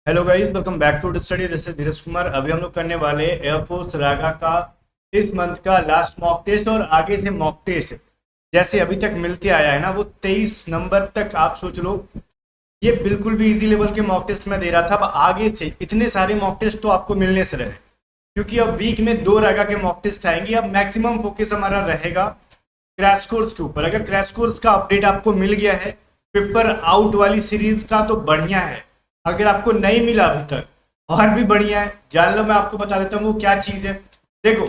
Hello guys, welcome back to study. This is Dheeraj Kumar. अभी हम लोग करने वाले एयरफोर्स रागा का इस मंथ का लास्ट मॉक टेस्ट और आगे से मॉक टेस्ट जैसे अभी तक मिलते आया है ना, वो 23 नंबर तक आप सोच लो। ये बिल्कुल भी इजी लेवल के मॉक टेस्ट मैं दे रहा था। अब आगे से इतने सारे मॉक टेस्ट तो आपको मिलने से रहे, क्योंकि अब वीक में 2 रागा के मॉक टेस्ट आएंगे। अब मैक्सिमम फोकस हमारा रहेगा क्रैश कोर्स के ऊपर। अगर क्रैश कोर्स का अपडेट आपको मिल गया है पेपर आउट वाली सीरीज का तो बढ़िया है। अगर आपको नहीं मिला अभी तक और भी बढ़िया है, जान लो। मैं आपको बता देता हूँ वो क्या चीज़ है। देखो,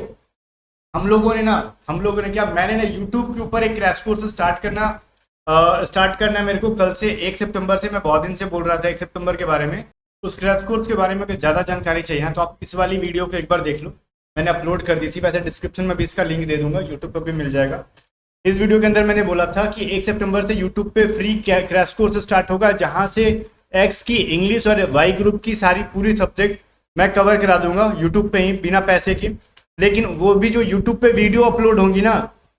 हम लोगों ने क्या, मैंने ना यूट्यूब के ऊपर एक क्रैश कोर्स स्टार्ट करना है मेरे को कल से। 1 सितंबर से मैं बहुत दिन से बोल रहा था 1 सितंबर के बारे में। उस क्रैश कोर्स के बारे में अगर ज़्यादा जानकारी चाहिए ना तो आप इस वाली वीडियो को एक बार देख लो। मैंने अपलोड कर दी थी, वैसे डिस्क्रिप्शन में भी इसका लिंक दे दूंगा, यूट्यूब पर भी मिल जाएगा। इस वीडियो के अंदर मैंने बोला था कि 1 सितंबर से यूट्यूब पे फ्री क्रैश कोर्स स्टार्ट होगा, जहां से एक्स की, इंग्लिश और वाई ग्रुप की सारी पूरी सब्जेक्ट मैं कवर करा दूंगा यूट्यूब पे ही, बिना पैसे के। लेकिन वो भी जो यूट्यूब पे वीडियो अपलोड होंगी ना,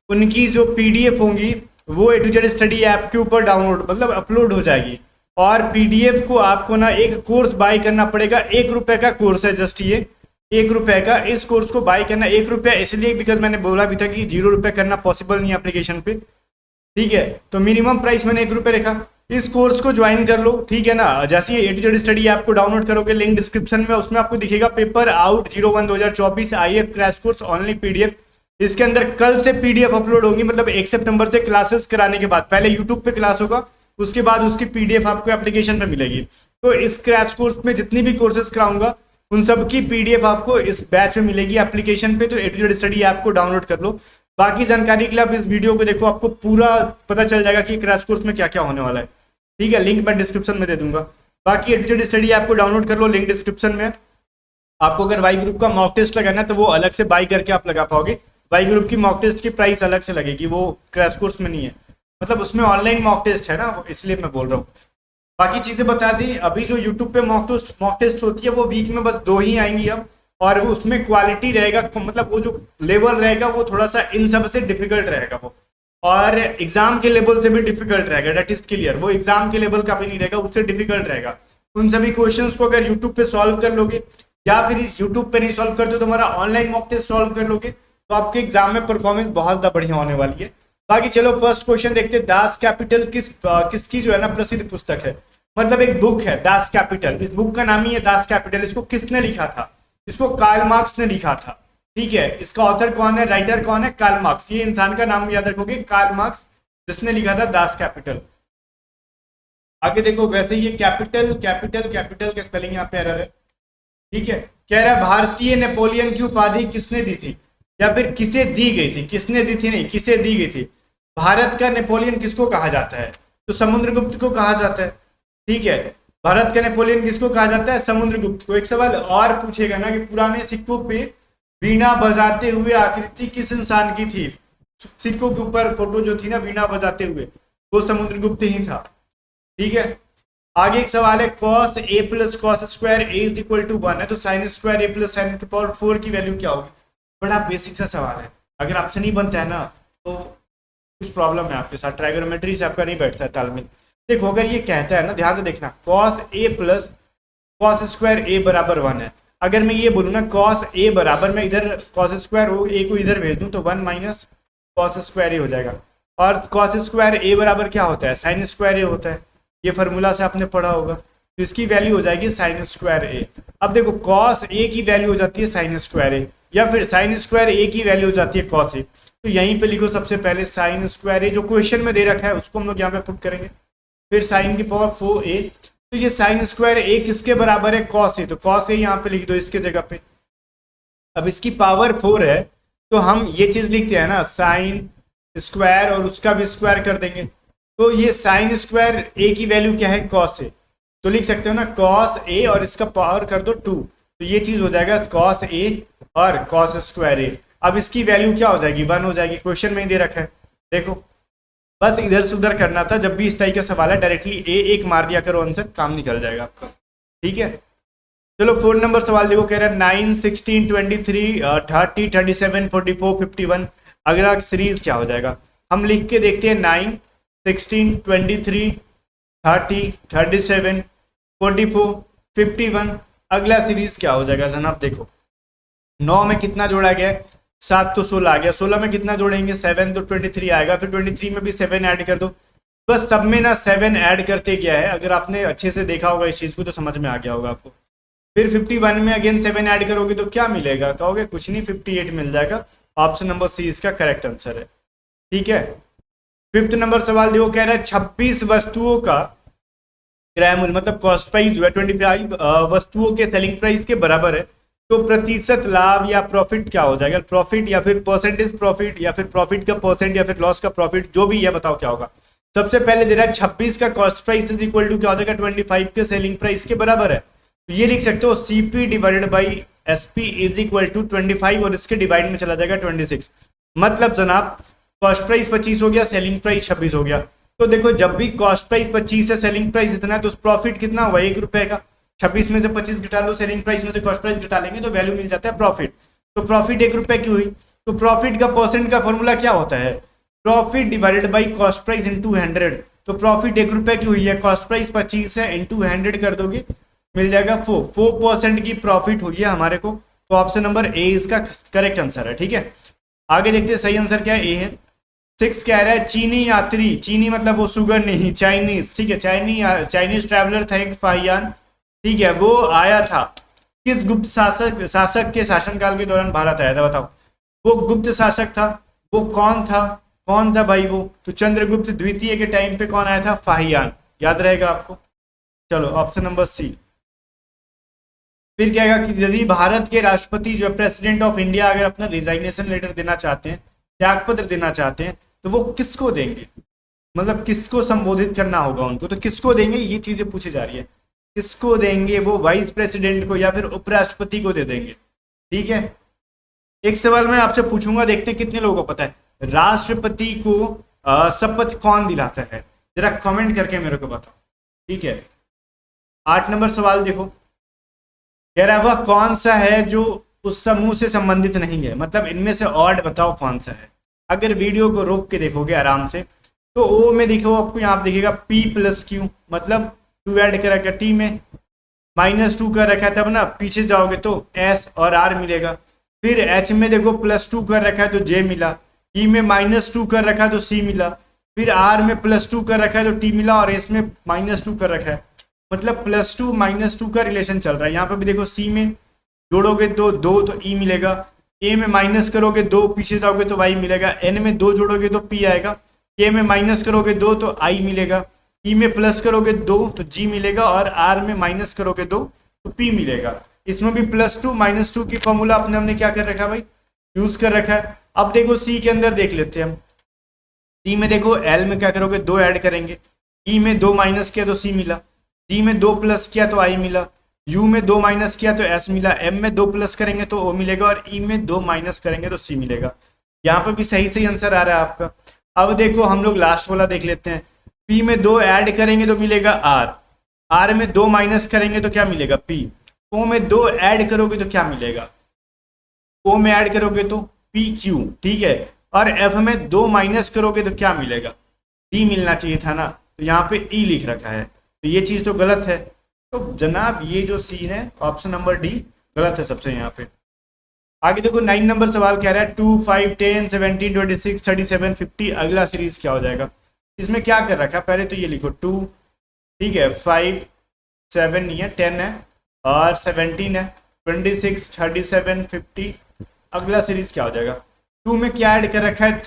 उनकी जो पीडीएफ होंगी वो ए टू जेड स्टडी ऐप के ऊपर डाउनलोड मतलब अपलोड हो जाएगी। और पीडीएफ को आपको ना एक कोर्स बाय करना पड़ेगा। 1 रुपए का कोर्स है जस्ट ये, 1 रुपए का। इस कोर्स को बाय करना 1 रुपया इसलिए बिकॉज मैंने बोला भी था कि 0 रुपये करना पॉसिबल नहीं है एप्लीकेशन पे, ठीक है। तो मिनिमम प्राइस मैंने 1 रुपये रखा। इस कोर्स को ज्वाइन कर लो, ठीक है ना। जैसे ये ए टू जेड स्टडी ऐप को डाउनलोड करोगे, लिंक डिस्क्रिप्शन में, उसमें आपको दिखेगा paper out 01/2024 IF crash course only PDF. इसके अंदर कल से पीडीएफ अपलोड होगी, मतलब 1 सितंबर से क्लासेस कराने के बाद पहले यूट्यूब पे क्लास होगा, उसके बाद उसकी पीडीएफ आपको एप्लीकेशन पे मिलेगी। तो इस क्रैश कोर्स में जितनी भी कोर्सेज कराऊंगा उन सब की पीडीएफ आपको इस बैच में मिलेगी एप्लीकेशन पे। तो ए टू जेड स्टडी ऐप को डाउनलोड कर लो। बाकी जानकारी के लिए आप इस वीडियो को देखो, आपको पूरा पता चल जाएगा कि क्रैश कोर्स में क्या क्या होने वाला है, ठीक है। लिंक मैं डिस्क्रिप्शन में दे दूंगा। बाकी ए टू जेड स्टडी ऐप को डाउनलोड कर लो, लिंक डिस्क्रिप्शन में। आपको अगर वाई ग्रुप का मॉक टेस्ट लगाना है तो वो अलग से बाई करके आप लगा पाओगे। वाई ग्रुप की मॉक टेस्ट की प्राइस अलग से लगेगी, वो क्रैश कोर्स में नहीं है। मतलब उसमें ऑनलाइन मॉक टेस्ट है ना, इसलिए मैं बोल रहा हूँ। बाकी चीजें बता दी। अभी जो यूट्यूब पे मॉक टेस्ट होती है वो वीक में बस 2 ही आएंगी अब, और उसमें क्वालिटी रहेगा, मतलब वो जो लेवल रहेगा वो थोड़ा सा इन सब से डिफिकल्ट रहेगा वो, और एग्जाम के लेवल से भी डिफिकल्ट रहेगा। डेट इज क्लियर, वो एग्जाम के लेवल का भी नहीं रहेगा, उससे डिफिकल्ट रहेगा। उन सभी क्वेश्चंस को अगर यूट्यूब पे सॉल्व कर लोगे, या फिर यूट्यूब पे नहीं सॉल्व करते तो तुम्हारा ऑनलाइन मॉक टेस्ट सॉल्व कर लोगे, तो आपके एग्जाम में परफॉर्मेंस बहुत ज्यादा बढ़िया होने वाली है। बाकी चलो फर्स्ट क्वेश्चन देखते हैं। दास कैपिटल किसकी जो है ना प्रसिद्ध पुस्तक है, मतलब एक बुक है दास कैपिटल। इस बुक का नाम ही है दास कैपिटल। इसको किसने लिखा था? इसको कार्ल मार्क्स ने लिखा था, ठीक है। इसका ऑथर कौन है, राइटर कौन है? Karl Marx. ये इंसान का नाम याद रखोगे, कार्ल मार्क्स, जिसने लिखा था दास कैपिटल। आगे देखो, वैसे ये कैपिटल कैपिटल कैपिटल का स्पेलिंग यहाँ पे एरर है, ठीक है। कह रहा है भारतीय नेपोलियन की उपाधि किसने दी थी, या फिर किसे दी गई थी? किसने दी थी नहीं, किसे दी गई थी। भारत का नेपोलियन किसको कहा जाता है? तो समुद्रगुप्त को कहा जाता है, ठीक है। भारत का नेपोलियन किसको कहा जाता है? समुद्रगुप्त को। एक सवाल और पूछेगा ना कि पुराने सिक्कों पे वीणा बजाते हुए आकृति किस इंसान की थी? सिक्कों के ऊपर फोटो जो थी ना वीणा बजाते हुए, वो समुद्रगुप्त ही था, ठीक है। आगे एक सवाल है, cos a plus cos square a is equal to 1 है, तो sine square a plus sine की पावर 4 की वैल्यू क्या होगी? बड़ा बेसिक सा सवाल है। अगर आपसे नहीं बनता है ना तो कुछ प्रॉब्लम है आपके साथ, ट्राइगोनोमेट्री से आपका नहीं बैठता है तालमेल। देखो, अगर ये कहता है ना, ध्यान से देखना, cos a plus cos square a बराबर 1 है। अगर मैं ये बोलूँ ना cos a बराबर, मैं इधर कॉस स्क्वायर हो a को इधर भेज दूँ तो 1 माइनस कॉस स्क्वायर a हो जाएगा। और कॉस स्क्वायर a बराबर क्या होता है? साइन स्क्वायर a होता है। ये फार्मूला से आपने पढ़ा होगा। तो इसकी वैल्यू हो जाएगी साइन स्क्वायर a। अब देखो, cos a की वैल्यू हो जाती है साइन स्क्वायर a, या फिर साइन स्क्वायर a की वैल्यू हो जाती है cos a। तो यहीं पे लिखो सबसे पहले साइन स्क्वायर a, जो क्वेश्चन में दे रखा है उसको हम लोग यहाँ पे पुट करेंगे। फिर साइन की पावर 4a, तो ये साइन स्क्वायर a किसके बराबर है? cos a। तो cos a यहाँ पे लिख दो इसके जगह पे। अब इसकी पावर 4 है तो हम ये चीज लिखते हैं ना, साइन स्क्वायर और उसका भी स्क्वायर कर देंगे। तो ये साइन स्क्वायर a की वैल्यू क्या है? cos a। तो लिख सकते हो ना cos a और इसका पावर कर दो 2, तो ये चीज हो जाएगा cos a और cos स्क्वायर a। अब इसकी वैल्यू क्या हो जाएगी? 1 हो जाएगी। क्वेश्चन में ही दे रखा है, देखो। बस इधर से उधर करना था। जब भी इस टाइप का सवाल है डायरेक्टली a एक मार दिया करो, आंसर काम निकल जाएगा आपका, ठीक है। चलो 4 नंबर सवाल देखो। कह रहा है 9, 16, 23, 30, 37, 44, 51 अगला सीरीज क्या हो जाएगा? हम लिख के देखते हैं। 9, 16, 23, 30, 37, 44, 51। अगला सीरीज क्या हो जाएगा जनाब, देखो 9 में कितना जोड़ा गया है, 7 तो 16 आ गया, 16 में कितना जोड़ेंगे 7 तो 23 आएगा, फिर 23 में भी 7 ऐड कर दो। बस सब में ना 7 ऐड करते गया है, अगर आपने अच्छे से देखा होगा इस चीज को तो समझ में आ गया होगा आपको। फिर 51 में अगेन 7 ऐड करोगे तो क्या मिलेगा, कहोगे कुछ नहीं 58 मिल जाएगा। ऑप्शन नंबर सी इसका करेक्ट आंसर है। ठीक है, फिफ्थ नंबर सवाल देखो, कह रहा है 26 वस्तुओं का क्रय मूल्य मतलब कॉस्ट प्राइस जो है 25 वस्तुओं के सेलिंग प्राइस के बराबर है, तो प्रतिशत लाभ या प्रॉफिट क्या हो जाएगा, प्रॉफिट या फिर परसेंटेज प्रॉफिट या फिर प्रॉफिट का परसेंट या फिर लॉस का प्रॉफिट, जो भी है बताओ क्या होगा। सबसे पहले दे रहा है 26 का cost price is equal to क्या हो जाएगा 25 के सेलिंग प्राइस के बराबर है, तो ये लिख सकते हो CP divided by SP is equal to 25 और इसके डिवाइड में चला जाएगा 26। मतलब जनाब कॉस्ट प्राइस 25 हो गया, सेलिंग प्राइस 26 हो गया। तो देखो जब भी कॉस्ट प्राइस 25 है, सेलिंग प्राइस इतना है, तो प्रॉफिट कितना हुआ 1 रुपए का। 26 में से 25 घटा लो, सेलिंग प्राइस में से कॉस्ट प्राइस घटा लेंगे तो वैल्यू मिल जाता है प्रॉफिट। तो प्रॉफिट 1 रुपए की हुई, तो प्रॉफिट का परसेंट का फॉर्मूला क्या होता है, profit divided by cost price into 100। तो प्रॉफिट 1 रुपए की हुई है, कॉस्ट प्राइस 25 है, इंटू 100 कर दोगे मिल जाएगा 4% की प्रॉफिट हुई है हमारे को। तो ऑप्शन नंबर ए इसका करेक्ट आंसर है। ठीक है, आगे देखते हैं सही आंसर क्या है, ए है। 6 कह रहा है चीनी यात्री, चीनी मतलब वो शुगर नहीं, चाइनीज, ठीक है, चाइनीज ट्रैवलर था एक फाहियान, ठीक है, वो आया था किस गुप्त शासक के शासनकाल के दौरान भारत आया था, बताओ वो गुप्त शासक था, वो कौन था भाई वो, तो चंद्रगुप्त द्वितीय के टाइम पे कौन आया था, फाहियान, याद रहेगा आपको। चलो ऑप्शन नंबर सी। फिर क्या कि यदि भारत के राष्ट्रपति जो है प्रेसिडेंट ऑफ इंडिया अगर अपना रिजाइनेशन लेटर देना चाहते हैं, त्याग पत्र देना चाहते हैं, तो वो किसको देंगे, मतलब किसको संबोधित करना होगा उनको, तो किसको देंगे ये चीजें पूछी जा रही है, किसको देंगे, वो वाइस प्रेसिडेंट को या फिर उपराष्ट्रपति को दे देंगे। ठीक है, एक सवाल मैं आपसे पूछूंगा, देखते हैं कितने लोगों को पता है, राष्ट्रपति को शपथ कौन दिलाता है, जरा कमेंट करके मेरे को बताओ। ठीक है, 8 नंबर सवाल देखो, कह रहा है वह कौन सा है जो उस समूह से संबंधित नहीं है, मतलब इनमें से ऑड बताओ कौन सा है। अगर वीडियो को रोक के देखोगे आराम से तो ओ में देखो आपको यहाँ दिखेगा P प्लस Q, मतलब 2 ऐड कर रखा, T में -2 कर रखा है, तब ना पीछे जाओगे तो S और R मिलेगा। फिर H में देखो +2 कर रखा है तो J मिला, E में -2 कर रखा है तो C मिला, फिर R में +2 कर रखा है तो T मिला, और S में -2 कर रखा है, मतलब +2 -2 का रिलेशन चल रहा है। यहाँ पे भी देखो C में जोड़ोगे तो 2 तो E मिलेगा, A में माइनस करोगे 2 पीछे जाओगे तो Y मिलेगा, N में 2 जोड़ोगे तो P आएगा, K में माइनस करोगे 2 तो I मिलेगा, E में प्लस करोगे 2 तो G मिलेगा, और R में माइनस करोगे 2 तो P मिलेगा। इसमें भी +2 -2 की फॉर्मूला हमने क्या कर रखा है भाई, यूज कर रखा है। अब देखो C के अंदर देख लेते हैं हम, C में देखो L में क्या करोगे 2 ऐड करेंगे, E में 2 माइनस किया तो C मिला, D में 2 प्लस किया तो I मिला, U में 2 माइनस किया तो S मिला, M में 2 प्लस करेंगे तो O मिलेगा, और E में 2 माइनस करेंगे तो C मिलेगा। यहाँ पर भी सही आंसर आ रहा है आपका। अब देखो हम लोग लास्ट वाला देख लेते हैं, P में 2 ऐड करेंगे तो मिलेगा R, R में 2 माइनस करेंगे तो क्या मिलेगा P, O में 2 ऐड करोगे तो क्या मिलेगा, O में ऐड करोगे तो PQ, ठीक है, और F में 2 माइनस करोगे तो क्या मिलेगा, D मिलना चाहिए था ना, तो यहाँ पे E लिख रखा है, तो ये चीज तो गलत है। तो जनाब ये जो सीन है ऑप्शन नंबर डी गलत है सबसे यहाँ पे। आगे देखो 9 नंबर सवाल कह रहा है 2, 5, 10, 17, 26, 37, 50 अगला सीरीज क्या हो जाएगा। इसमें क्या कर रखा है, पहले तो ये लिखो 2, ठीक है, 5, 7 नहीं है, 10 है, और 17 है, 26, 37, 50 अगला सीरीज क्या हो जाएगा। 2 में क्या ऐड कर रखा है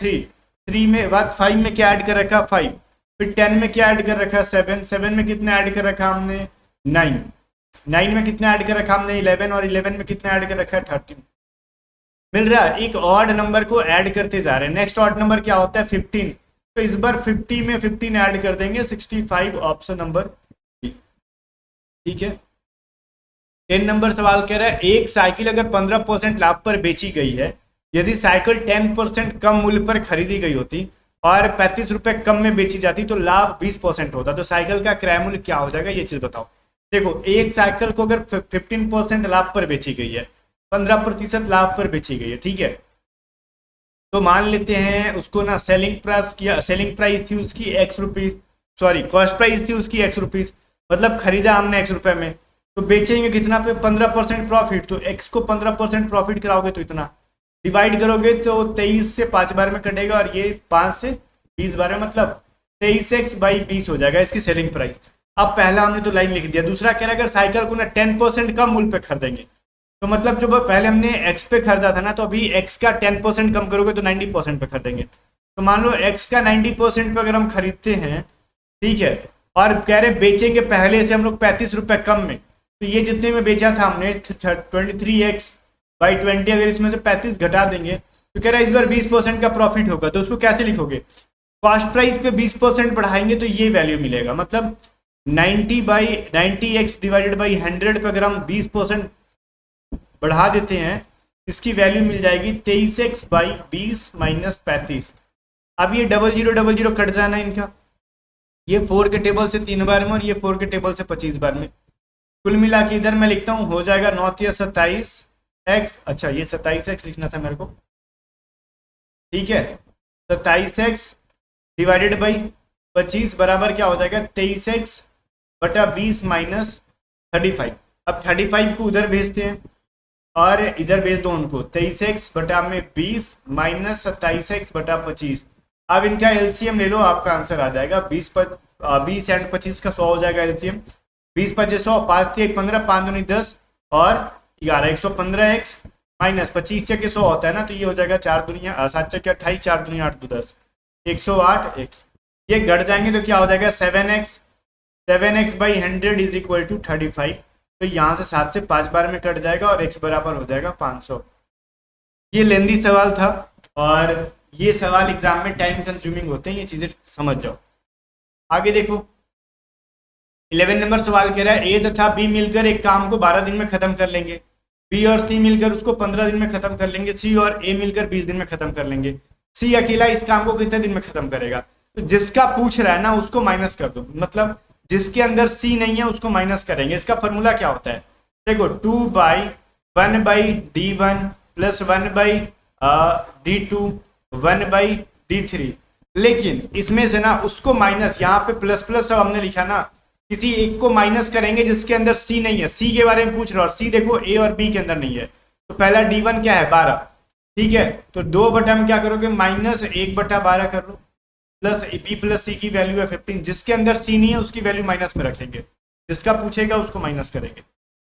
3 में बाद 5 में क्या ऐड कर रखा है 5, फिर 10 में क्या ऐड कर रखा है 7 में कितना ऐड कर रखा हमने 9 में कितना ऐड कर रखा हमने 11, और 11 में कितना ऐड कर रखा है 13। मिल रहा है, एक ऑड नंबर को ऐड करते जा रहे हैं। नेक्स्ट ऑड नंबर क्या होता है 15, तो इस बार 50 में 15 ऐड कर देंगे 65, ऑप्शन नंबर बी। ठीक है, 10 नंबर सवाल कह रहा है एक साइकिल अगर 15% लाभ पर बेची गई है, यदि साइकिल 10% कम मूल्य पर खरीदी गई होती और 35 रुपए कम में बेची जाती तो लाभ 20% होता, तो साइकिल का क्रय मूल्य क्या हो जाएगा, ये चीज बताओ। देखो एक साइकिल को अगर 15% लाभ पर बेची गई है, 15% लाभ पर बेची गई है, ठीक है, तो मान लेते हैं उसको ना सेलिंग प्राइस थी उसकी X rupees, sorry cost price थी उसकी X रुपीज, मतलब खरीदा हमने X रुपए में, तो बेचेंगे कितना पे, 15% प्रॉफिट, तो x को 15% प्रॉफिट कराओगे तो इतना, डिवाइड करोगे तो 23 से 5 बार में कटेगा और ये 5 से 20 बार में, मतलब 23x/20 हो जाएगा इसकी सेलिंग प्राइस। अब पहला हमने तो लाइन लिख दिया। दूसरा कह रहा है अगर साइकिल को ना 10% कम मूल्य पे खरीदेंगे, तो मतलब जो पहले हमने x पे खरीदा था ना, तो अभी x का 10% कम करोगे तो 90% पे खरीदेंगे। तो मान लो x का 90% पे अगर हम खरीदते हैं, ठीक है, और कह रहे बेचेंगे पहले से हम लोग 35 रुपए कम में, तो ये जितने में बेचा था हमने 23x/20, अगर इसमें से 35 घटा देंगे तो कह रहा है इस बार 20% का प्रॉफिट होगा। तो उसको कैसे लिखोगे, कॉस्ट प्राइस पे 20% बढ़ाएंगे तो ये वैल्यू मिलेगा, मतलब 90x/100 पे अगर हम 20% बढ़ा देते हैं, इसकी वैल्यू मिल जाएगी 23x/20 - 35। अब ये 0000 कट जाना है इनका, ये 4 के टेबल से 3 बार में और ये 4 के टेबल से 25 बार में, कुल मिला के इधर मैं लिखता हूँ हो जाएगा 9 या 27x, अच्छा ये 27x लिखना था मेरे को, ठीक है, 27x डिवाइडेड बाई 25 बराबर क्या हो जाएगा 23x/20 - 35। अब 35 को उधर भेजते हैं और इधर भेज दो उनको, 23x/20 - 27x/25। अब इनका एलसीएम ले लो, आपका आंसर आ जाएगा 20 एंड 25 का 100 हो जाएगा एलसीएम, 20 × 5 100, 5 × 1 15, 5 × 2 10 और 11, 115x माइनस 25 × 100 होता है ना, तो ये हो जाएगा 4 दूनिया 7 × 28, 4 दूनिया 8 2 10, 108x। ये घट जाएंगे तो क्या हो जाएगा 7x, 7x/100 = 35। तो यहाँ से 7 से 5 बार में कट जाएगा और x बराबर हो जाएगा 500। ये लेंदी सवाल था और ये सवाल एग्जाम में टाइम कंज्यूमिंग होते हैं, ये चीजें समझ जाओ। आगे देखो 11 नंबर सवाल कह रहा है ए तथा बी मिलकर एक काम को 12 दिन में खत्म कर लेंगे, बी और सी मिलकर उसको 15 दिन में खत्म कर लेंगे, सी और ए मिलकर 20 दिन में खत्म कर लेंगे। सी अकेला इस काम को कितने दिन में खत्म करेगा? तो जिसका पूछ रहा है ना उसको माइनस कर दो, मतलब जिसके अंदर सी नहीं है उसको माइनस करेंगे। इसका फॉर्मूला क्या होता है, देखो 2/1/d1 + 1/d2 1/d3। लेकिन इसमें से ना उसको माइनस, यहाँ पे प्लस प्लस सब हमने लिखा ना, किसी एक को माइनस करेंगे जिसके अंदर सी नहीं है। सी के बारे में पूछ रहा है और सी देखो ए और बी के अंदर नहीं है। तो पहला d1 क्या है 12, ठीक है, तो 2 बटा में क्या करोगे -1/12 कर लो, प्लस बी प्लस सी की वैल्यू है 15, जिसके अंदर सी नहीं है उसकी वैल्यू माइनस में रखेंगे, जिसका पूछेगा उसको माइनस करेंगे,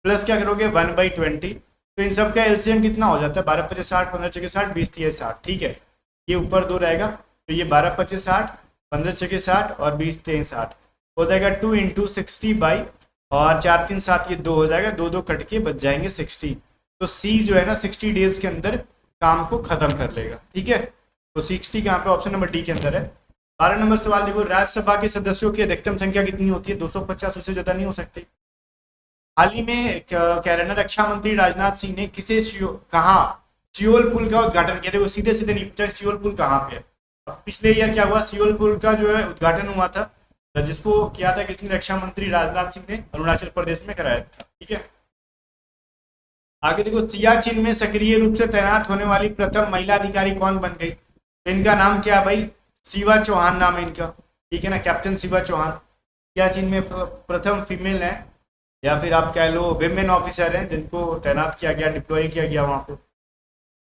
प्लस क्या करोगे 1/20। तो इन सब का एलसीएम कितना हो जाता है 12 × 5 = 60, 15 × 6 = 60, 20 × 3 = 60, ठीक है, ये ऊपर 2 रहेगा, तो ये 12 × 5 = 60, 15 × 6 = 60 और 20 × 3 = 60 हो जाएगा 2 × 60 बाई और 4 3 7 ये 2 हो जाएगा, 2 2 कट के बच जाएंगे 60। तो सी जो है ना 60 डेज के अंदर काम को खत्म कर लेगा, ठीक है। तो 60 यहाँ पे ऑप्शन नंबर डी के अंदर है। 12 नंबर सवाल देखो, राज्यसभा के सदस्यों की अधिकतम संख्या कितनी होती है? 250, उससे ज्यादा नहीं हो सकती। हाल ही में कह रहे ना रक्षा मंत्री राजनाथ सिंह ने किसे कहा सियोल पुल का उद्घाटन किया? देखो सीधे सीधे नहीं पूछा सियोल पुल कहाँ पे है। पिछले ईयर क्या हुआ, सियोल पुल का जो है उद्घाटन हुआ था, जिसको किया था किसने? रक्षा मंत्री राजनाथ सिंह ने, अरुणाचल प्रदेश में कराया था, ठीक है। आगे देखो, सियाचिन में सक्रिय रूप से तैनात होने वाली प्रथम महिला अधिकारी कौन बन गई? तो इनका नाम क्या भाई? शिवा चौहान नाम है इनका, ठीक है ना, कैप्टन शिवा चौहान सियाचिन में प्रथम फीमेल है, या फिर आप कह लो विमेन ऑफिसर हैं जिनको तैनात किया गया, डिप्लॉय किया गया वहां पे।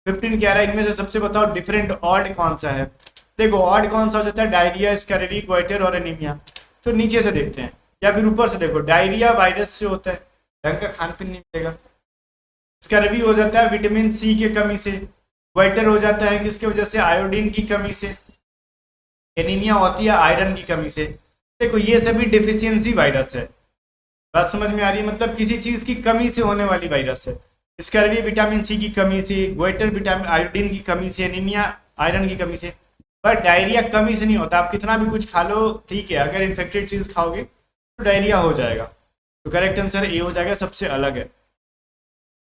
15 कह रहा है इनमें से सबसे बताओ डिफरेंट ऑड कौन सा है? देखो ऑड कौन सा हो जाता है? डायरिया, स्कर्वी, गोइटर और एनीमिया। तो नीचे से देखते हैं या फिर ऊपर से देखो, डायरिया वायरस से होता है, ढंग का खान पीन नहीं मिलेगा। स्कर्वी हो जाता है विटामिन सी की कमी से। गोइटर हो जाता है किसकी वजह से? आयोडीन की कमी से। एनीमिया होती है आयरन की कमी से। देखो ये सभी डिफिशियंसी वायरस है, बात समझ में आ रही है, मतलब किसी चीज की कमी से होने वाली वायरस है। स्कर्वी विटामिन सी की कमी से, गोइटर विटामिन आयोडीन की कमी से, एनीमिया आयरन की कमी से। पर डायरिया कमी से नहीं होता, आप कितना भी कुछ खा लो, ठीक है, अगर इन्फेक्टेड चीज खाओगे तो डायरिया हो जाएगा। तो करेक्ट आंसर ए हो जाएगा, सबसे अलग है।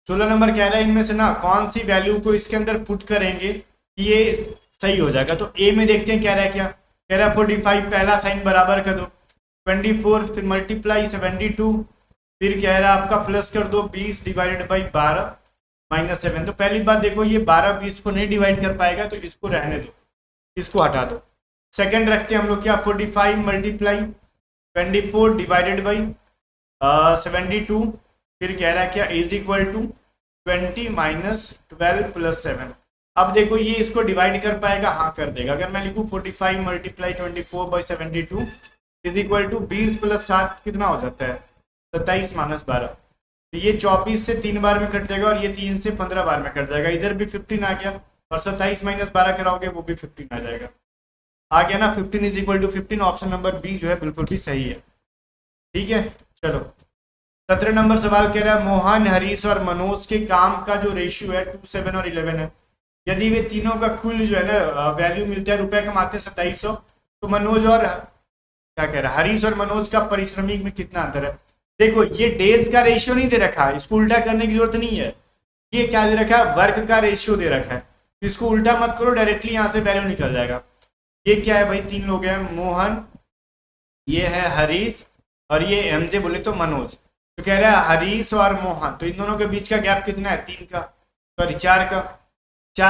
16 नंबर कह रहा है इनमें से ना कौन सी वैल्यू को इसके अंदर पुट करेंगे कि ये सही हो जाएगा? तो ए में देखते हैं कह रहा है क्या, कह रहा है 45 पहला साइन बराबर कर दो, 24 फिर मल्टीप्लाई 72, फिर कह रहा है आपका प्लस कर दो 20 / 12 - 7। तो पहली बात देखो ये 12 20 को नहीं डिवाइड कर पाएगा, तो इसको रहने दो, इसको हटा दो। सेकंड रखते हैं हम लोग क्या, 45 × 24 / 72 फिर कह रहा है क्या is equal to 20 minus 12 plus 7। अब देखो ये इसको डिवाइड कर पाएगा, हाँ कर देगा। अगर मैं लिखूँ 45 multiply 24/72 is equal to 20 plus 7 कितना हो जाता है 27 माइनस 12। तो ये 24 से 3 बार में कट जाएगा और ये 3 से 15 बार में कट जाएगा। इधर भी 15 आ गया और 27 माइनस 12 कराओगे वो भी 15 आ जाएगा। आ गया ना 15 is equal to 15। Option number B जो है बिल्कुल भी सही है। ठीक है चलो 17 नंबर सवाल कह रहा है मोहन, हरीश और मनोज के काम का जो रेशियो है 2, 7 और 11 है। यदि वे तीनों का कुल जो है ना वैल्यू मिलता है, रुपए कमाते हैं 2700, तो मनोज और क्या कह रहा है हरीश और मनोज का पारिश्रमिक में कितना अंतर है। देखो ये डेज का रेशियो नहीं दे रखा है, इसको उल्टा करने की जरूरत नहीं है। ये क्या दे रखा है वर्क का रेशियो दे रखा है, तो इसको उल्टा मत करो, डायरेक्टली यहाँ से वैल्यू निकल जाएगा। ये क्या है भाई, 3 लोग हैं मोहन, ये है हरीश और ये एमजे बोले तो मनोज। तो कह रहा है हरीश और मोहन, तो इन दोनों के बीच का गैप कितना है 3 का, सॉरी 4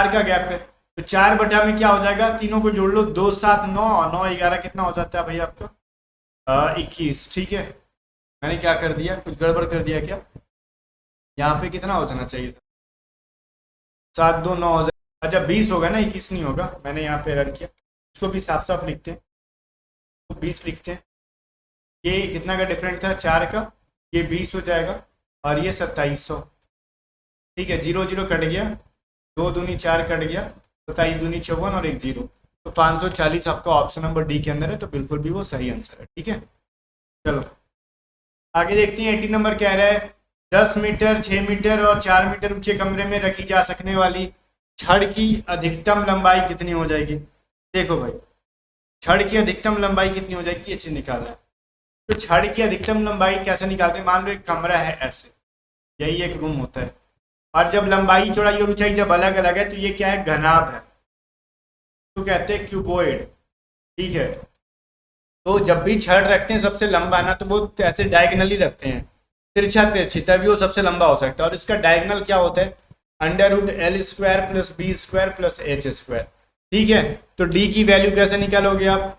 का गैप है। तो 4 बटा में क्या हो जाएगा, तीनों को जोड़ लो 2 7 9 9 11 कितना हो जाता है भाई आपका 21। ठीक है मैंने क्या कर दिया, कुछ गड़बड़ कर दिया क्या, यहाँ पे कितना हो जाना चाहिए था 7 2 9 हो जाए, अच्छा 20 होगा ना 21 नहीं होगा, मैंने यहाँ पे एरर किया। इसको भी साफ साफ लिखते हैं, तो 20 लिखते हैं। ये कितना का डिफरेंट था 4 का, ये 20 हो जाएगा और ये 2700। ठीक है 0 0 कट गया, 2 दूनी 4 कट गया, 27 दूनी 54 और 1 0, तो 540 आपका ऑप्शन नंबर डी के अंदर है, तो बिल्कुल भी वो सही आंसर है। ठीक है चलो आगे देखते हैं। 18 नंबर कह रहा है 10 मीटर 6 मीटर और 4 मीटर ऊंचे कमरे में रखी जा सकने वाली छड़ की अधिकतम लंबाई कितनी हो जाएगी। देखो भाई छड़ की अधिकतम लंबाई कितनी हो जाएगी, ये चीज निकालना है। तो छड़ की अधिकतम लंबाई कैसे निकालते हैं, मान लो एक कमरा है ऐसे, यही एक रूम होता है, और जब लंबाई चौड़ाई और ऊंचाई जब अलग अलग है तो ये क्या है घनाभ है, तो कहते हैं क्यूबॉइड। ठीक है तो जब भी छड़ रखते हैं सबसे लंबा ना, तो वो ऐसे डायगनली रखते हैं, तिरछा तिरछी, तभी वो सबसे लंबा हो सकता है। और इसका डायगनल क्या होता है √L² plus B² plus H²। ठीक है तो D की वैल्यू कैसे निकालोगे आप,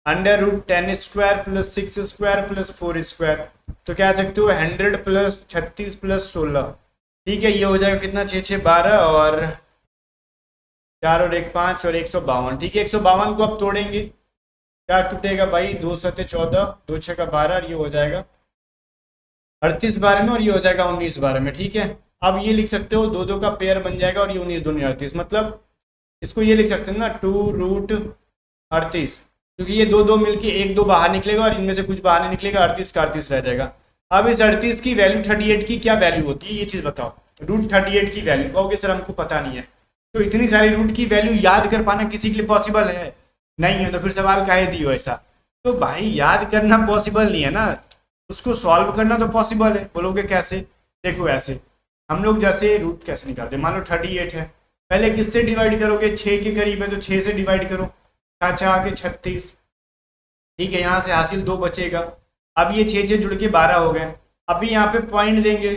√10² प्लस 6² प्लस 4², तो कह सकते हो 100 प्लस 36 प्लस 16। ठीक है ये हो जाएगा कितना 6 6 12 और 4 और 1 5 और 152। ठीक है 152 को अब तोड़ेंगे, क्या टूटेगा भाई 2 7 14 2 6 का 12 और ये हो जाएगा 38 बार में और ये हो जाएगा 19 बार में। ठीक है अब ये लिख सकते हो 2 2 का पेयर बन जाएगा और ये 19 दूनी 38, मतलब इसको ये लिख सकते हैं ना 2√38, क्योंकि ये 2 2 मिलके 1 2 बाहर निकलेगा और इनमें से कुछ बाहर नहीं निकलेगा, 38 का 38 रह जाएगा। अब इस 38 की वैल्यू 38 की क्या वैल्यू होती है ये चीज बताओ, √38 की वैल्यू। कहोगे सर हमको पता नहीं है, तो इतनी सारी रूट की वैल्यू याद कर पाना किसी के लिए पॉसिबल है नहीं है, तो फिर सवाल काहे दियो ऐसा। तो भाई याद करना पॉसिबल नहीं है ना, उसको सॉल्व करना तो पॉसिबल है। बोलोगे कैसे, देखो ऐसे हम लोग जैसे रूट कैसे निकालते हैं, मान लो 38 है, पहले किससे डिवाइड करोगे 6 के करीब है तो 6 से डिवाइड करो, 6 के 36। ठीक है यहाँ से हासिल 2 बचेगा, अब ये 6 जुड़ के 12 हो गए। अभी यहाँ पे पॉइंट देंगे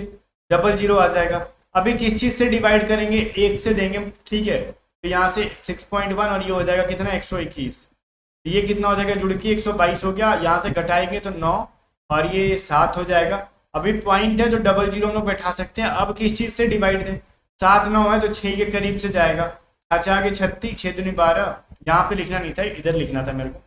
00 आ जाएगा। अभी किस चीज से डिवाइड करेंगे 1 से देंगे। ठीक है तो यहाँ से 6.1 और ये हो जाएगा कितना 121, ये कितना हो जाएगा जुड़ के 122 हो गया, यहाँ से घटाएंगे तो 9 और ये 7 हो जाएगा। अभी पॉइंट है तो 00 हम लोग बैठा सकते हैं। अब किस चीज से डिवाइड दें, 7 9 है तो 6 के करीब से जाएगा, 6 के 36 6 दूनी 12, यहाँ पे लिखना नहीं था इधर लिखना था मेरे को,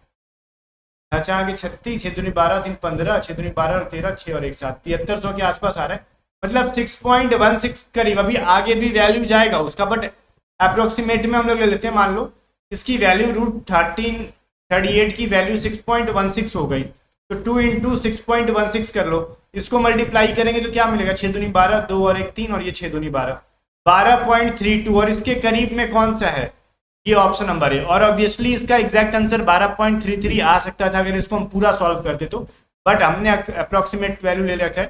6 के 36 6 दूनी 12 3 15 6 दूनी 12 और 13 6 और 1 7, 7300 के आसपास आ रहा है, मतलब 6.16 करीब। अभी आगे भी वैल्यू जाएगा उसका, बट अप्रोक्सीमेट में हम लोग ले लेते हैं। मान लो इसकी वैल्यू √38 की वैल्यू 6.16 हो गई, तो 2 × 6.16 कर लो, इसको मल्टीप्लाई करेंगे तो क्या मिलेगा 6 दूनी 12 2 और 1 3 और ये 6 दूनी 12 12.32, और इसके करीब में कौन सा है ये ऑप्शन नंबर है। और ऑब्वियसली इसका एग्जैक्ट आंसर 12.33 आ सकता था अगर इसको हम पूरा सॉल्व करते तो, बट हमने अप्रोक्सीमेट वैल्यू ले रखा है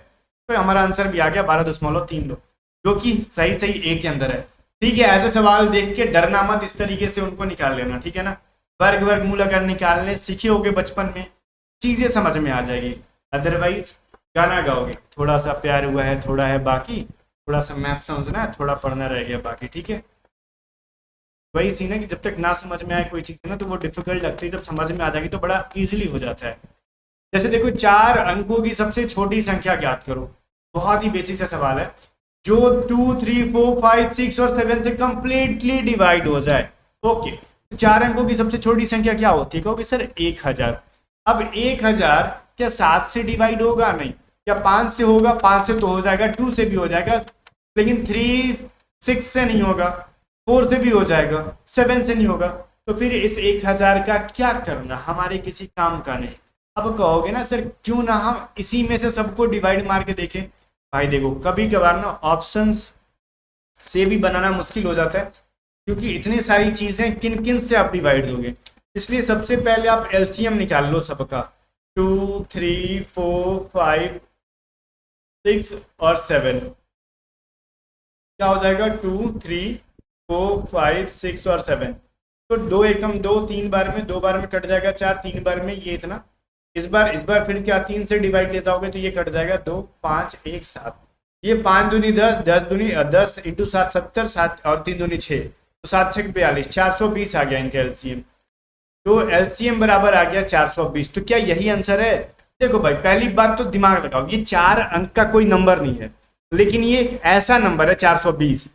तो हमारा आंसर भी आ गया 12.32, जो कि सही सही ए के अंदर है। ठीक है ऐसे सवाल देख के डरना मत, इस तरीके से उनको निकाल लेना। ठीक है ना, वर्गमूल अगर निकालने सीखे होगे बचपन में चीजें समझ में आ जाएगी, अदरवाइज गाना गाओगे। थोड़ा सा प्यार हुआ है थोड़ा है बाकी, थोड़ा सा मैथ समझना है थोड़ा पढ़ना रह गया बाकी। ठीक है वही सीन है कि जब तक ना समझ में आए कोई चीज़ है ना तो वो डिफिकल्ट लगती है, जब समझ में आ जाएगी तो बड़ा इजीली हो जाता है। जैसे देखो 4 अंकों की सबसे छोटी संख्या ज्ञात करो, बहुत ही बेसिक सा सवाल है, जो 2, 3, 4, 5, 6 और 7 से कंप्लीटली डिवाइड हो जाए। ओके, 4 अंकों की सबसे छोटी संख्या क्या होती है? कहोगे सर 1000। अब 1000 क्या 7 से डिवाइड होगा? नहीं। क्या 5 से होगा? 5 से तो हो जाएगा, 2 से भी हो जाएगा, लेकिन 3, 6 से नहीं होगा, 4 से भी हो जाएगा, 7 से नहीं होगा। तो फिर इस 1000 का क्या करना, हमारे किसी काम का नहीं। अब कहोगे ना सर क्यों ना हम इसी में से सबको डिवाइड मार के देखें। भाई देखो कभी कभार ना ऑप्शंस से भी बनाना मुश्किल हो जाता है, क्योंकि इतनी सारी चीजें किन किन से आप डिवाइड दोगे। इसलिए सबसे पहले आप एलसीएम निकाल लो सबका, 2, 3, 4, 5, 6 और 7। क्या हो जाएगा? 2, 3, 4, 5, 6 और 7। तो 2 एकम 2, 3 बार में, 2 बार में कट जाएगा 4, 3 बार में ये इतना। इस बार फिर क्या 3 से डिवाइड ले जाओगे तो ये कट जाएगा 2, 5, 1, 7। ये 5 दूनी 10, 10 दूनी 10 इंटू 7 70, 7 और 3 दूनी 6, तो 7 6 42, 420 आ गया इनका एलसीएम। तो एलसीएम बराबर आ गया 420। तो क्या यही आंसर है? देखो भाई पहली बात तो दिमाग लगाओ, ये 4 अंक का कोई नंबर नहीं है, लेकिन ये एक ऐसा नंबर है 420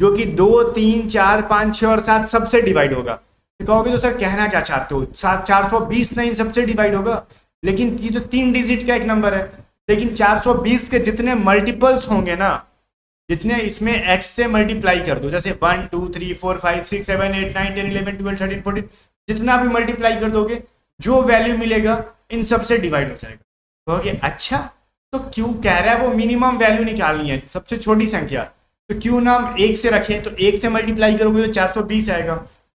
जो कि 2, 3, 4, 5, 6 और 7 सबसे डिवाइड होगा। तो कहोगे तो सर कहना क्या चाहते हो, 420 नहीं सबसे डिवाइड होगा, लेकिन ये तो 3 डिजिट का एक नंबर है। लेकिन 420 के जितने मल्टीपल्स होंगे ना, जितने इसमें x से मल्टीप्लाई कर दो, जैसे 1, 2, 3, 4, 5, 6, 7, 8, 9, 10, 11, 12, 13, 14, जितना भी मल्टीप्लाई कर दोगे जो वैल्यू मिलेगा इन सबसे डिवाइड हो जाएगा। कहोगे अच्छा तो क्यों कह रहा है वो मिनिमम वैल्यू निकालनी है, सबसे छोटी संख्या, तो क्यों ना हम 1 से रखें? तो 1 से मल्टीप्लाई करोगे तो 420 आएगा,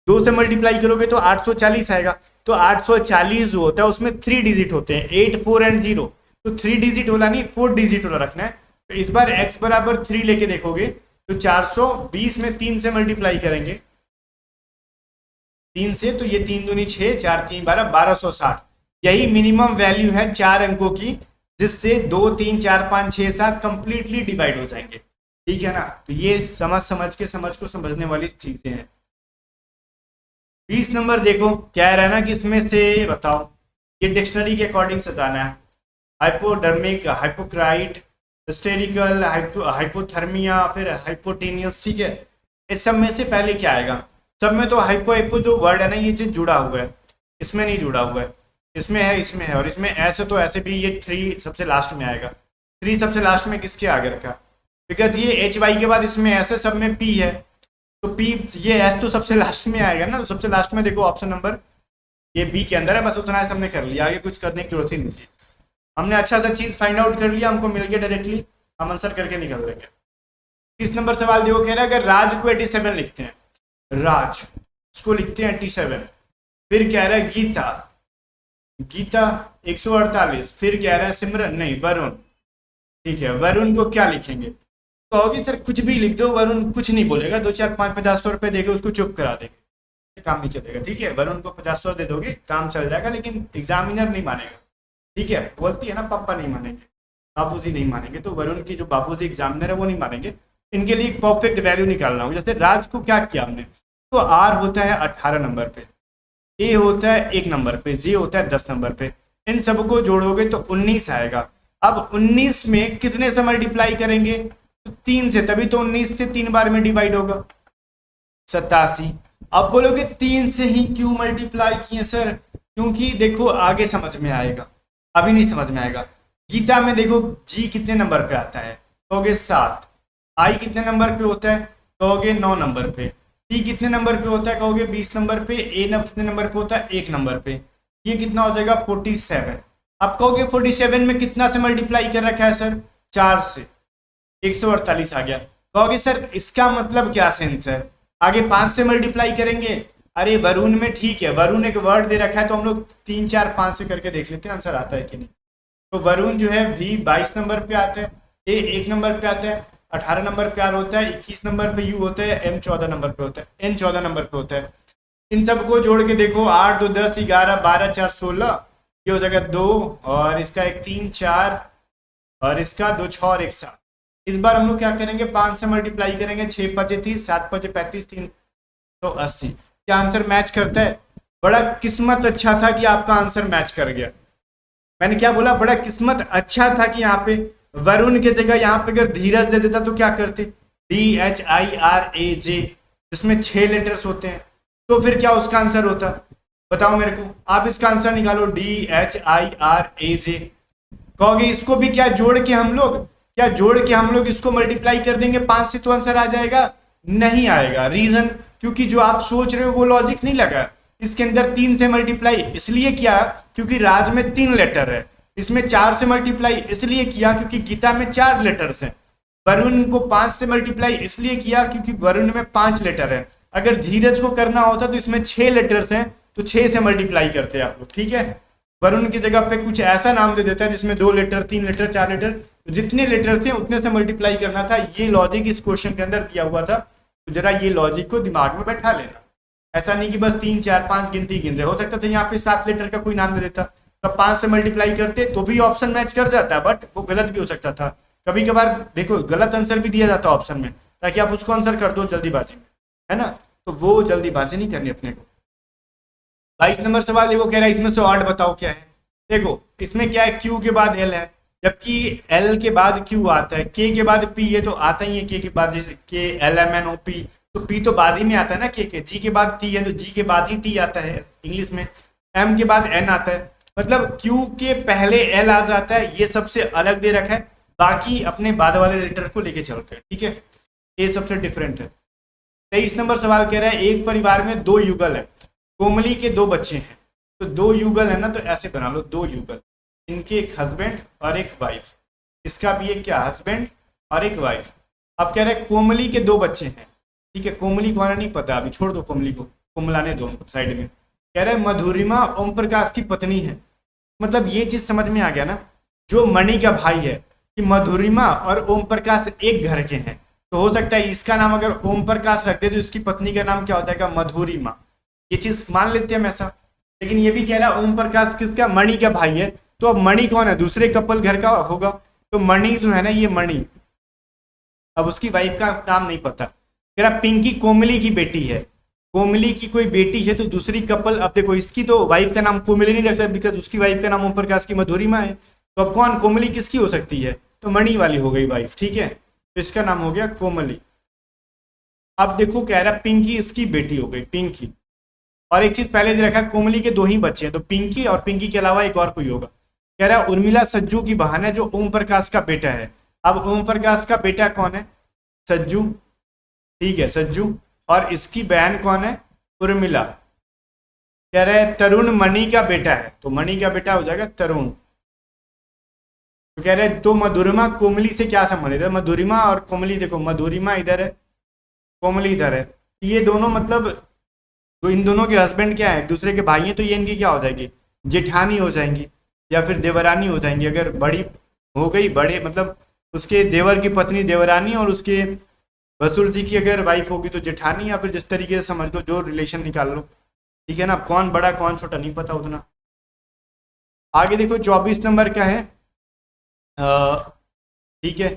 2 से मल्टीप्लाई करोगे तो 840 आएगा। तो 840 जो होता है उसमें 3 डिजिट होते हैं, 8, 4 एंड 0। तो 3 डिजिट वाला नहीं 4 डिजिट वाला रखना है। तो इस बार x बराबर 3 लेके देखोगे तो 420 में 3 से मल्टीप्लाई करेंगे, 3 से, तो ये 3 दूनी 6, 4 3 12, 1260। यही मिनिमम वैल्यू है 4 अंकों की, जिससे 2, 3, 4, 5, 6, 7 कंप्लीटली डिवाइड हो जाएंगे। ठीक है ना? तो ये समझ को समझने वाली चीजें हैं। 20 नंबर देखो, क्या रहा है ना कि इसमें से बताओ, ये डिक्शनरी के अकॉर्डिंग सजाना है। हाइपोडर्मिक, हाइपोक्राइट, हिस्टेरिकल, हाइपोथर्मिया, फिर हाइपोटेनियस। ठीक है, इस सब में से पहले क्या आएगा? सब में तो हाइपो जो वर्ड है ना ये चीज जुड़ा हुआ है, इसमें नहीं जुड़ा हुआ है, इसमें है, इसमें है, और इसमें ऐसे तो ऐसे भी ये 3 सबसे लास्ट में आएगा। 3 सबसे लास्ट में किसके आगे रखा? बिकॉज ये एच वाई के बाद इसमें ऐसे सब में पी है, तो पी, ये एस तो सबसे लास्ट में आएगा ना। तो सबसे लास्ट में देखो ऑप्शन नंबर ये बी के अंदर है, बस उतना है, सबने कर लिया, आगे कुछ करने की जरूरत ही नहीं थी। हमने अच्छा सा चीज फाइंड आउट कर लिया, हमको मिल गया डायरेक्टली, हम आंसर करके निकल लेंगे। 30 नंबर सवाल देखो, कह रहा है अगर राज को 87 लिखते हैं, राज उसको लिखते हैं 87, फिर कह रहा है गीता 148, फिर कह रहा है सिमरन नहीं वरुण। ठीक है, वरुण को क्या लिखेंगे? कहोगे सर कुछ भी लिख दो, वरुण कुछ नहीं बोलेगा, 2 4 5 50 रुपए देके उसको चुप करा देंगे, काम नहीं चलेगा। ठीक है, वरुण को 50 दे दोगे काम चल जाएगा, लेकिन एग्जामिनर नहीं मानेगा। ठीक है, बोलती है ना पापा नहीं मानेंगे, बाबूजी नहीं मानेंगे, तो वरुण की जो बाबूजी एग्जामिनर है वो नहीं मानेंगे। इनके लिए एक परफेक्ट वैल्यू निकालना होगा। जैसे राज को क्या किया हमने, तो आर होता है 18 नंबर पे, ए होता है 1 नंबर पे, जे होता है 10 नंबर पे, इन सबको जोड़ोगे तो 19 आएगा। अब 19 में कितने से मल्टीप्लाई करेंगे? तो 3 से, तभी तो 19 से 3 बार में डिवाइड होगा, 87। अब बोलोगे 3 से ही क्यों मल्टीप्लाई किए सर? क्योंकि देखो आगे समझ में आएगा, अभी नहीं समझ में आएगा। गीता में देखो जी कितने नंबर पे आता है? कहोगे 7। आई कितने नंबर पे होता है? कहोगे 9 नंबर पे। टी कितने नंबर पे होता है? कहोगे 20 नंबर पे। ए कितने नंबर पे होता है? 1 नंबर पे। ये कितना हो जाएगा? 47। अब कहोगे 47 में कितना से मल्टीप्लाई कर रखा है सर? 4 से, 148 आ गया। कहोगे सर इसका मतलब क्या सेंस है, आगे 5 से मल्टीप्लाई करेंगे? अरे वरुण में ठीक है, वरुण एक वर्ड दे रखा है, तो हम लोग 3 4 5 से करके देख लेते हैं आंसर आता है कि नहीं। तो वरुण जो है भी 22 नंबर पे आता है, ए 1 नंबर पे आता है, 18 नंबर पे आर होता है, 21 नंबर पे यू होता है, एम 14 नंबर पे होता है, एन 14 नंबर पे होता है। इन सबको जोड़ के देखो, 8 2 10 11 12 4 16, ये हो जाएगा 2, और इसका 1 3 4, और इसका 2 6 और 1 7। इस बार हम लोग क्या करेंगे? 5 से मल्टीप्लाई करेंगे, 6 5 30, 7 5 35, 380। क्या आंसर मैच करता है? बड़ा किस्मत अच्छा था कि आपका आंसर मैच कर गया। मैंने क्या बोला, बड़ा किस्मत अच्छा था कि यहाँ पे वरुण के जगह यहाँ पे अगर धीरज दे देता तो क्या करते, DHIRAJ, जिसमें 6 लेटर्स होते हैं, तो फिर क्या उसका आंसर होता, बताओ मेरे को। आप इसका आंसर निकालो, DHIRAJ। कहोगे इसको भी क्या जोड़ के हम लोग इसको मल्टीप्लाई कर देंगे 5 से तो आंसर आ जाएगा, नहीं आएगा। रीजन, क्योंकि जो आप सोच रहे हो वो लॉजिक नहीं लगा। इसके अंदर 3 से मल्टीप्लाई इसलिए किया क्योंकि राज में 3 लेटर है, इसमें 4 से मल्टीप्लाई इसलिए किया क्योंकि गीता में 4 लेटर्स हैं। वरुण को 5 से मल्टीप्लाई इसलिए किया क्योंकि वरुण में 5 लेटर है। अगर धीरज को करना होता तो इसमें 6 लेटर्स हैं, तो 6 से मल्टीप्लाई करते आप लोग, ठीक है। वरुण की जगह पे कुछ ऐसा नाम दे देता है जिसमें 2 लेटर, 3 लेटर, 4 लेटर, तो जितने लेटर थे उतने से मल्टीप्लाई करना था। ये लॉजिक इस क्वेश्चन के अंदर दिया हुआ था, तो जरा ये लॉजिक को दिमाग में बैठा लेना। ऐसा नहीं कि बस 3 4 5 गिनती गिन रहे, हो सकता था यहाँ पे 7 लेटर का कोई नाम दे देता, तब 5 से मल्टीप्लाई करते तो भी ऑप्शन मैच कर जाता, बट वो गलत भी हो सकता था। कभी कभार देखो गलत आंसर भी दिया जाता ऑप्शन में, ताकि आप उसको आंसर कर दो जल्दीबाजी में, है ना। तो वो जल्दीबाजी नहीं करनी अपने को। 22 नंबर सवाल देखो, कह रहा है इसमें से ऑड बताओ क्या है। देखो इसमें क्या है, Q के बाद L है, जबकि L के बाद Q आता है, K के बाद P, ये तो आता ही है K के बाद, जैसे KLMNOP, तो P तो बाद ही में आता है ना K के। G के बाद T है तो G के बाद ही T आता है इंग्लिश में। M के बाद N आता है, मतलब Q के पहले L आ जाता है, ये सबसे अलग दे रखा है, बाकी अपने बाद वाले लेटर को लेके चलते हैं, ठीक है। ये सबसे डिफरेंट है। 23 नंबर सवाल कह रहा है एक परिवार में 2 युगल है, कोमली के 2 बच्चे हैं, तो 2 युगल है ना, तो ऐसे बना लो 2 युगल, इनके एक हस्बैंड और एक वाइफ, इसका भी एक क्या हस्बैंड और एक वाइफ। अब कह रहे हैं कोमली के 2 बच्चे हैं, ठीक है। कोमली कौन है नहीं पता, अभी छोड़ दो कोमली को, कोमलाने दो साइड में। कह रहे हैं मधुरिमा ओम प्रकाश की पत्नी है, मतलब ये चीज समझ में आ गया ना, जो मणि का भाई है, कि मधुरिमा और ओम प्रकाश एक घर के हैं, तो हो सकता है इसका नाम अगर ओम प्रकाश रख दे तो इसकी पत्नी का नाम क्या हो जाएगा, मधुरिमा। ये चीज मान लेते हैं हम ऐसा। लेकिन ये भी कह रहा है ओम प्रकाश किसका, मणि का भाई है, तो अब मणि कौन है, दूसरे कपल घर का होगा, तो मणि जो है ना ये मणि, अब उसकी वाइफ का नाम नहीं पता। कह रहा पिंकी कोमली की बेटी है, कोमली की कोई बेटी है तो दूसरी कपल, अब देखो इसकी तो वाइफ का नाम कोमली नहीं रख सकते बिकॉज उसकी वाइफ का नाम ओम प्रकाश की मधुरिमा है, तो अब कौन कोमली किसकी हो सकती है, तो मणि वाली हो गई वाइफ, ठीक है। तो इसका नाम हो गया कोमली। अब देखो कह रहा पिंकी इसकी बेटी हो गई, पिंकी। और एक चीज पहले दे रखा है कोमली के 2 ही बच्चे हैं, तो पिंकी और पिंकी के अलावा एक और कोई होगा। कह रहा है उर्मिला सज्जू की बहन है जो ओम प्रकाश का बेटा है। अब ओम प्रकाश का बेटा कौन है, सज्जू, ठीक है सज्जू, और इसकी बहन कौन है, उर्मिला। कह रहा है तरुण मणि का बेटा है, तो मणि का बेटा हो जाएगा तरुण। तो कह रहे हैं तो मधुरिमा कोमली से क्या संबंधित है, मधुरिमा और कोमली, देखो मधुरिमा इधर है, कोमली इधर है, ये दोनों मतलब तो इन दोनों के हस्बैंड क्या है, एक दूसरे के भाई हैं, तो ये इनकी क्या हो जाएगी, जेठानी हो जाएंगी या फिर देवरानी हो जाएंगी। अगर बड़ी हो गई, बड़े मतलब उसके देवर की पत्नी देवरानी और उसके भसुर जी की अगर वाइफ होगी तो जेठानी, या फिर जिस तरीके से समझ लो, जो रिलेशन निकाल लो, ठीक है ना। कौन बड़ा कौन छोटा नहीं पता उतना। आगे देखो 24 नंबर का है, ठीक है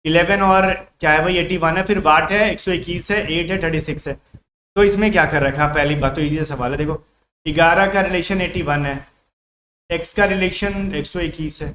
11 और क्या है भाई 81 है, फिर वाट है 121 है, 8 है 36 है। तो इसमें क्या कर रखा, पहली बात तो इजी सवाल है। देखो 11 का रिलेशन 81 है, x का रिलेशन 121 है,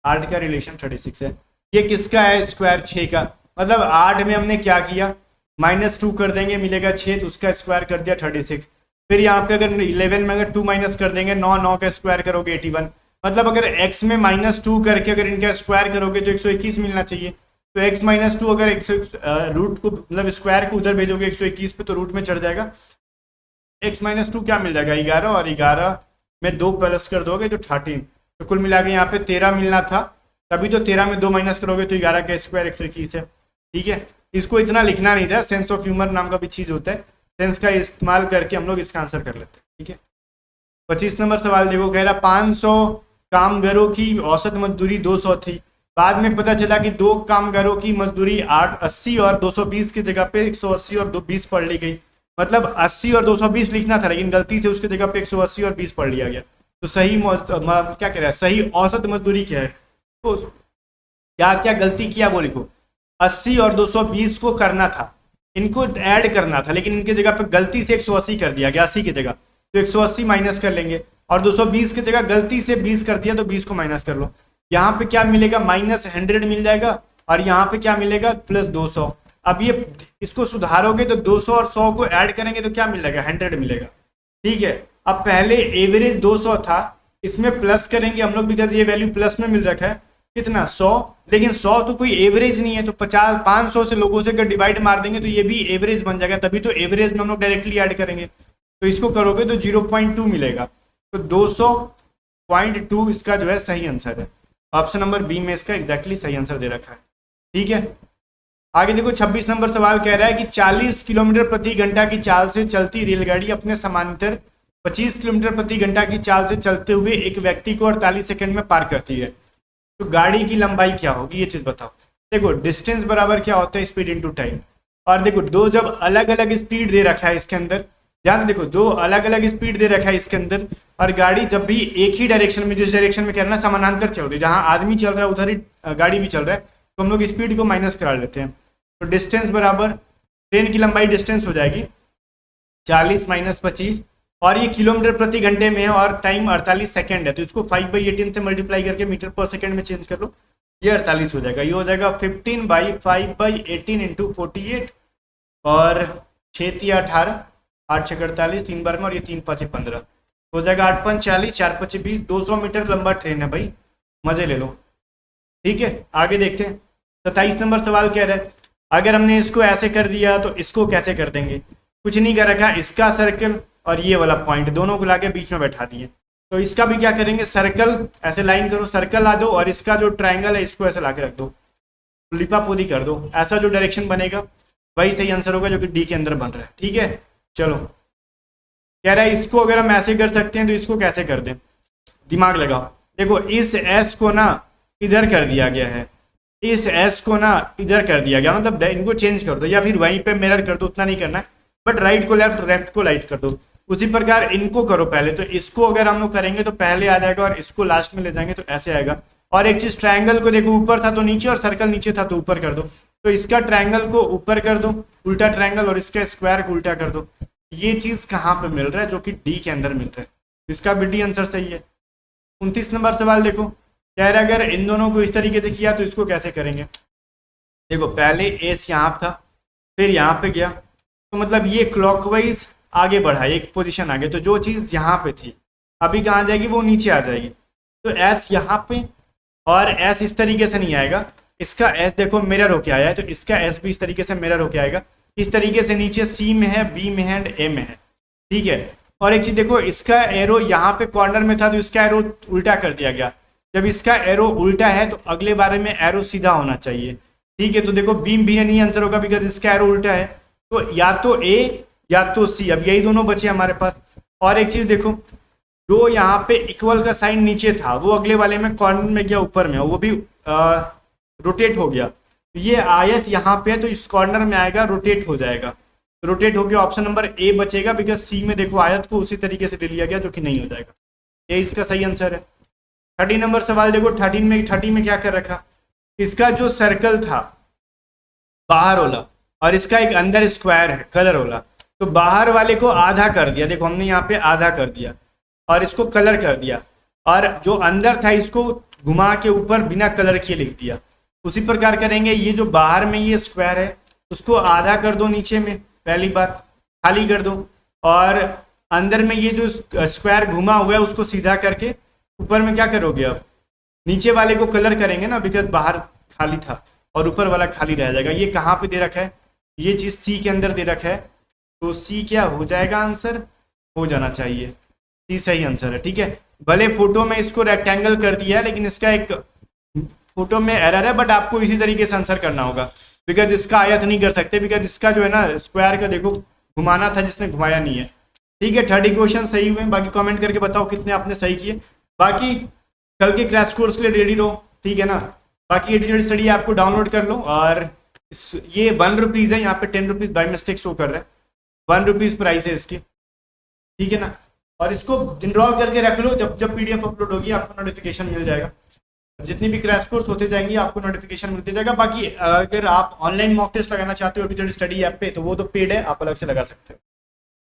8 का रिलेशन 36 है। ये किसका है, स्क्वायर 6 का, मतलब 8 में हमने क्या किया, -2 कर देंगे मिलेगा 6, तो उसका स्क्वायर कर दिया 36। फिर यहाँ पे अगर 11 में अगर 2 माइनस कर देंगे 9 का स्क्वायर करोगे 81, मतलब अगर x में -2 करके अगर इनका स्क्वायर करोगे तो 121 मिलना चाहिए। तो x -2 अगर रूट को मतलब स्क्वायर को उधर भेजोगे 121 पे तो रूट में चढ़ जाएगा, x -2 क्या मिल जाएगा 11, और 11 में 2 प्लस कर दोगे तो 13, तो कुल मिला के यहाँ पे 13 मिलना था, तभी तो 13 में 2 माइनस करोगे तो 11 का स्क्वायर 121 है, ठीक है। इसको इतना लिखना नहीं था, सेंस ऑफ ह्यूमर नाम का भी चीज होता है, सेंस का इस्तेमाल करके हम लोग इसका आंसर कर लेते हैं, ठीक है। 25 नंबर सवाल देखो, कह रहा 500 कामगारों की औसत मजदूरी 200 थी, बाद में पता चला कि 2 कामगारों की मजदूरी 80 और 220 की जगह पे 180 और 20 पढ़ ली गई, मतलब 80 और 220 लिखना था लेकिन गलती से उसके जगह पे 180 और 20 पढ़ लिया गया। तो सही क्या कह रहा है, सही औसत मजदूरी क्या है, तो क्या क्या गलती किया वो लिखो। 80 और 220 को करना था, इनको ऐड करना था, लेकिन इनके जगह पे गलती से 180 कर दिया गया 80 की जगह, तो 180 माइनस कर लेंगे, और 220 की जगह गलती से 20 कर दिया तो 20 को माइनस कर लो। यहाँ पे क्या मिलेगा, -100 मिल जाएगा, और यहाँ पे क्या मिलेगा, +200। अब ये इसको सुधारोगे तो 200 और 100 को ऐड करेंगे तो क्या मिलेगा, 100 मिलेगा। ठीक है, अब पहले एवरेज 200 था, इसमें प्लस करेंगे हम लोग, बिकॉज ये वैल्यू प्लस में मिल रखा है, कितना 100, लेकिन 100 तो कोई एवरेज नहीं है, तो 500 से लोगों से अगर डिवाइड मार देंगे तो ये भी एवरेज बन जाएगा, तभी तो एवरेज में हम लोग डायरेक्टली ऐड करेंगे। तो इसको करोगे तो 0.2 मिलेगा, तो 200.2 इसका जो है सही आंसर है। ऑप्शन नंबर बी में इसका एग्जैक्टली सही आंसर दे रखा है। ठीक है, आगे देखो 26 नंबर सवाल कह रहा है कि 40 किलोमीटर प्रति घंटा की चाल से चलती रेलगाड़ी अपने समांतर 25 किलोमीटर प्रति घंटा की चाल से चलते हुए एक व्यक्ति को 48 सेकंड में पार करती है, तो गाड़ी की लंबाई क्या होगी, ये चीज बताओ। देखो डिस्टेंस बराबर क्या होता है, स्पीड इनटू टाइम। और देखो दो जब अलग अलग स्पीड दे रखा है इसके अंदर, ध्यान से देखो दो अलग अलग स्पीड दे रखा है इसके अंदर, और गाड़ी जब भी एक ही डायरेक्शन में, जिस डायरेक्शन में कहना समानांतर चल रही है, जहां आदमी चल रहा है उधर ही गाड़ी भी चल रहा है, तो हम लोग स्पीड को माइनस करा लेते हैं। तो डिस्टेंस बराबर ट्रेन की लंबाई डिस्टेंस हो जाएगी 40 - 25, और ये किलोमीटर प्रति घंटे में है और टाइम 48 सेकंड है, तो इसको 5/18 से मल्टीप्लाई करके मीटर पर सेकंड में चेंज कर लो, ये 48 हो जाएगा। ये हो जाएगा 15/5/18 × 48, और 6 × 18, 8 × 6 = 48, 3 बार में, और ये 3 × 5 = 15, हो जाएगा 8 × 5 = 40, 4 × 5 = 20, 200 मीटर लंबा ट्रेन है भाई, मजे ले लो। ठीक है, आगे देखते हैं। 27 नंबर सवाल कह रहा है अगर हमने इसको ऐसे कर दिया तो इसको कैसे कर देंगे। कुछ नहीं कर रखा, इसका सर्कल और ये वाला पॉइंट दोनों को लाके बीच में बैठा दिए, तो इसका भी क्या करेंगे, सर्कल ऐसे लाइन करो, सर्कल ला दो, और इसका जो ट्रायंगल है इसको ऐसे लाके रख दो, लिपापोती कर दो, ऐसा जो डायरेक्शन बनेगा वही सही आंसर होगा जो कि डी के अंदर बन रहा है। ठीक है, चलो कह रहा है इसको अगर हम ऐसे कर सकते हैं तो इसको कैसे कर दें, दिमाग लगाओ। देखो इस एस को ना इधर कर दिया गया है, इस एस को ना इधर कर दिया गया, मतलब इनको चेंज कर दो या फिर वहीं पे मिरर कर दो, उतना नहीं करना है, बट राइट को लेफ्ट, लेफ्ट को राइट कर दो। उसी प्रकार इनको करो पहले, तो इसको अगर हम लोग करेंगे तो पहले आ जाएगा और इसको लास्ट में ले जाएंगे तो ऐसे आएगा। और एक चीज, ट्रायंगल को देखो ऊपर था तो नीचे, और सर्कल नीचे था तो ऊपर कर दो, तो इसका ट्रायंगल को ऊपर कर दो उल्टा ट्रायंगल, और इसका स्क्वायर को उल्टा कर दो। ये चीज कहाँ पे मिल रहा है, जो कि डी के अंदर मिल रहा है, इसका भी डी आंसर सही है। 29 नंबर सवाल देखो, कह रहा है अगर इन दोनों को इस तरीके से किया तो इसको कैसे करेंगे। देखो पहले एस यहाँ था, फिर यहाँ पे गया, तो मतलब ये क्लॉकवाइज आगे बढ़ा, एक पोजीशन आगे, तो जो चीज़ यहाँ पे थी अभी कहाँ जाएगी, वो नीचे आ जाएगी। तो एस यहाँ पे, और एस इस तरीके से नहीं आएगा, इसका एस देखो मिरर होके आया है, तो इसका एस भी इस तरीके से मिरर होके आएगा, इस तरीके से नीचे सी में है, बी में है एंड ए में है। ठीक है, और एक चीज देखो, इसका एरो यहाँ पे कॉर्नर में था तो इसका एरो उल्टा कर दिया गया। जब इसका एरो उल्टा है तो अगले बारे में एरो सीधा होना चाहिए। ठीक है, तो देखो बीम भी नहीं आंसर होगा बिकॉज इसका एरो उल्टा है, तो या तो ए या तो सी, अब यही दोनों बचे हमारे पास। और एक चीज देखो, जो यहाँ पे इक्वल का साइन नीचे था वो अगले वाले में कॉर्नर में गया, ऊपर में, वो भी रोटेट हो गया। तो ये आयत यहाँ पे है तो इस कॉर्नर में आएगा, रोटेट हो जाएगा, रोटेट हो गया, ऑप्शन नंबर ए बचेगा, बिकॉज सी में देखो आयत को उसी तरीके से ले लिया गया जो कि नहीं हो जाएगा। ये इसका सही आंसर है। 30 नंबर सवाल देखो, 30 में क्या कर रखा, इसका जो सर्कल था बाहर वाला और इसका एक अंदर स्क्वायर है कलर वाला, तो बाहर वाले को आधा कर दिया, देखो हमने यहाँ पे आधा कर दिया और इसको कलर कर दिया, और जो अंदर था इसको घुमा के ऊपर बिना कलर किए लिख दिया। उसी प्रकार करेंगे, ये जो बाहर में ये स्क्वायर है उसको आधा कर दो नीचे में, पहली बात खाली कर दो, और अंदर में ये जो स्क्वायर घुमा हुआ है उसको सीधा करके ऊपर में क्या करोगे, अब नीचे वाले को कलर करेंगे ना, बिकॉज बाहर खाली था और ऊपर वाला खाली रह जाएगा। ये कहाँ पे दे रखा है, ये चीज सी के अंदर दे रखा है, तो सी क्या हो जाएगा, आंसर हो जाना चाहिए, सी सही आंसर है। ठीक है, भले फोटो में इसको रेक्टेंगल कर दिया है लेकिन इसका एक फोटो में एरर है, बट आपको इसी तरीके से आंसर करना होगा, बिकॉज इसका आयत नहीं कर सकते, बिकॉज इसका जो है ना स्क्वायर का देखो घुमाना था जिसने घुमाया नहीं है। ठीक है, 30 क्वेश्चन सही हुए, बाकी कमेंट करके बताओ कितने आपने सही किए। बाकी कल के क्रैश कोर्स के लिए रेडी रहो, ठीक है ना। बाकी एटीट्यूड स्टडी आपको डाउनलोड कर लो, और ये 1 रुपीज़ है, यहाँ पे 10 रुपीज़ बाई मिस्टेक शो कर रहा है, 1 रुपीज़ प्राइस है इसकी, ठीक है ना। और इसको इनरोल करके रख लो, जब जब PDF अपलोड होगी आपको नोटिफिकेशन मिल जाएगा, जितनी भी क्रैश कोर्स होते जाएंगे आपको नोटिफिकेशन मिलते जाएगा। बाकी अगर आप ऑनलाइन मॉक टेस्ट लगाना चाहते हो एटीट्यूड स्टडी ऐप पे, तो वो तो पेड है, आप अलग से लगा सकते हो।